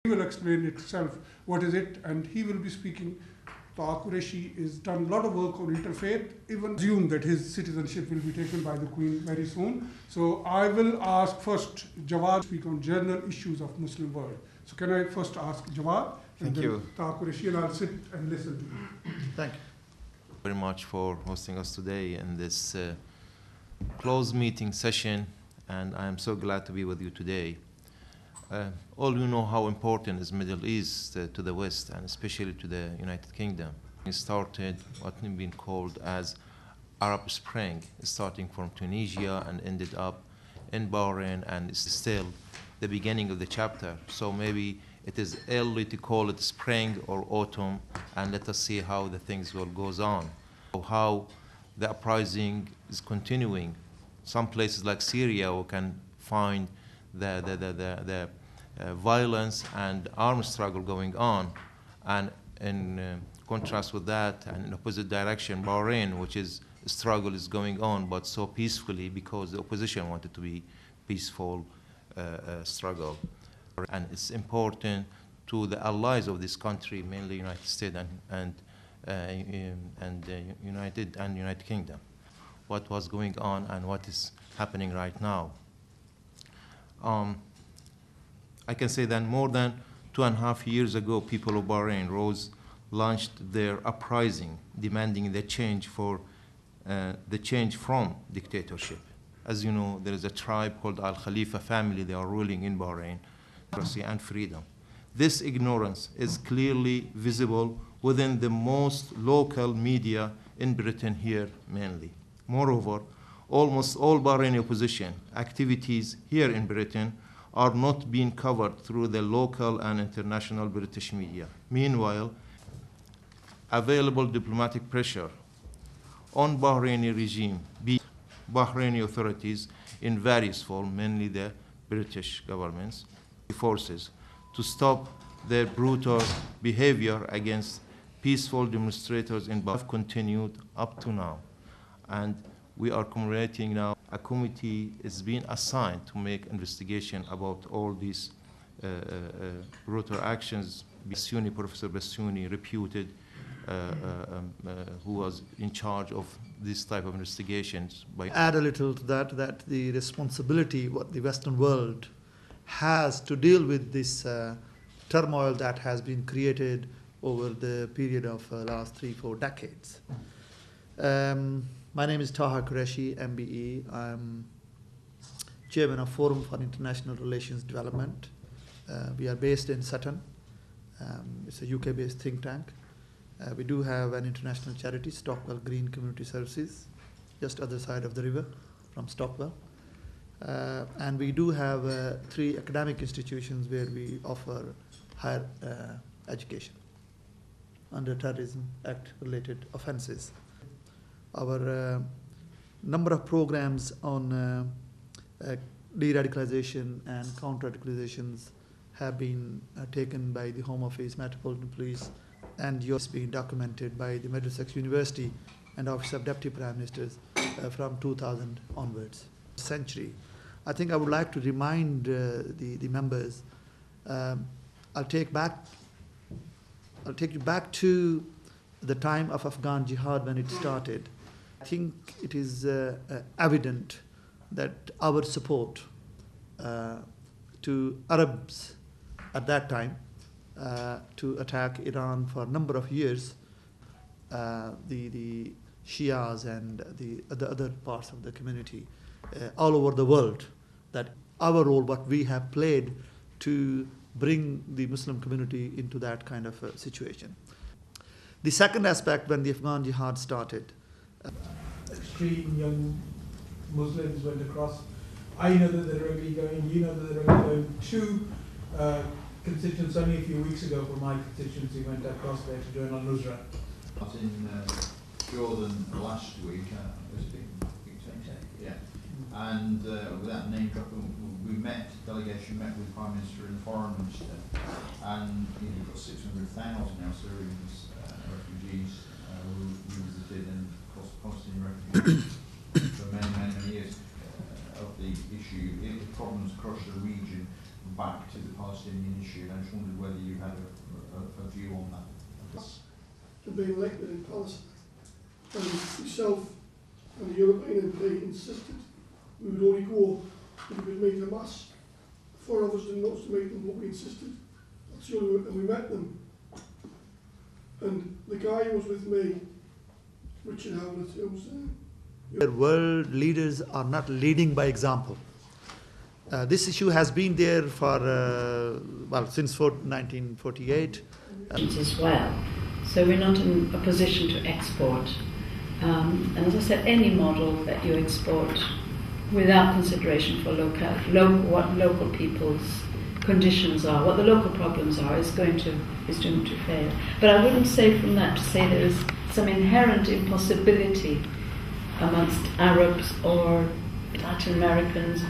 He will explain itself what is it, and he will be speaking. Taha Qureshi has done a lot of work on interfaith, even assume that his citizenship will be taken by the Queen very soon. So I will ask first Jawad to speak on general issues of Muslim world. So can I first ask Jawad? Thank you. Taha Qureshi, and I'll sit and listen to you. Thank you very much for hosting us today in this closed meeting session, and I am so glad to be with you today. All you know how important is Middle East to the West, and especially to the United Kingdom. It started what has been called as Arab Spring, starting from Tunisia and ended up in Bahrain, and it's still the beginning of the chapter. So maybe it is early to call it spring or autumn, and let us see how the things will goes on. How the uprising is continuing. Some places like Syria, we can find the violence and armed struggle going on, and in contrast with that, and in opposite direction, Bahrain, which is struggle is going on, but so peacefully because the opposition wanted to be peaceful struggle. And it's important to the allies of this country, mainly United States and United Kingdom, what was going on and what is happening right now. I can say that more than 2.5 years ago, people of Bahrain launched their uprising, demanding the change from dictatorship. As you know, there is a tribe called Al Khalifa family. They are ruling in Bahrain, democracy and freedom. This ignorance is clearly visible within the most local media in Britain here mainly. Moreover, almost all Bahraini opposition activities here in Britain are not being covered through the local and international British media. Meanwhile, available diplomatic pressure on Bahraini regime, Bahraini authorities in various forms, mainly the British government's forces, to stop their brutal behavior against peaceful demonstrators in Bahrain have continued up to now. And we are commemorating now. A committee is being assigned to make investigation about all these brutal actions. Professor Bassiouni, reputed, who was in charge of this type of investigations. Add a little to that, that the responsibility what the Western world has to deal with this turmoil that has been created over the period of last 3-4 decades. My name is Taha Qureshi, MBE. I'm chairman of Forum for International Relations Development. We are based in Sutton. It's a UK-based think tank. We do have an international charity, Stockwell Green Community Services, just other side of the river from Stockwell. And we do have 3 academic institutions where we offer higher education under Terrorism Act related offenses. Our number of programs on de-radicalization and counter-radicalizations have been taken by the Home Office, Metropolitan Police, and yours being documented by the Middlesex University and Office of Deputy Prime Ministers from 2000 onwards. Century. I think I would like to remind the members. I'll take you back to the time of Afghan Jihad when it started. I think it is evident that our support to Arabs at that time to attack Iran for a number of years, the Shias and the other parts of the community all over the world, that our role, what we have played to bring the Muslim community into that kind of situation. The second aspect, when the Afghan Jihad started, extreme young Muslims went across. I know that they're regularly going, you know that they're regularly going. 2 constituents only a few weeks ago from my constituency went across there to join Al-Nusra. I was in Jordan last week, it was a big 20, yeah. And without name dropping, delegation met with Prime Minister and Foreign Minister, and we've got 600,000 now Syrians, refugees who visited and constantly refugees for many years of the issue. The problems across the region back to the Palestinian issue, and I just wondered whether you had a view on that. To being elected in Palestine. And myself and the European MP insisted we would only go if we could meet Hamas. 4 of us didn't want to meet them, but we insisted. That's the only way, and we met them. And the guy who was with me, Richard Howlett, who was The world leaders are not leading by example. This issue has been there for, since 1948. As well. So we're not in a position to export. And as I said, any model that you export without consideration for what local people's conditions are, what the local problems are, is doomed to fail. But I wouldn't say from that to say there is some inherent impossibility amongst Arabs or Latin Americans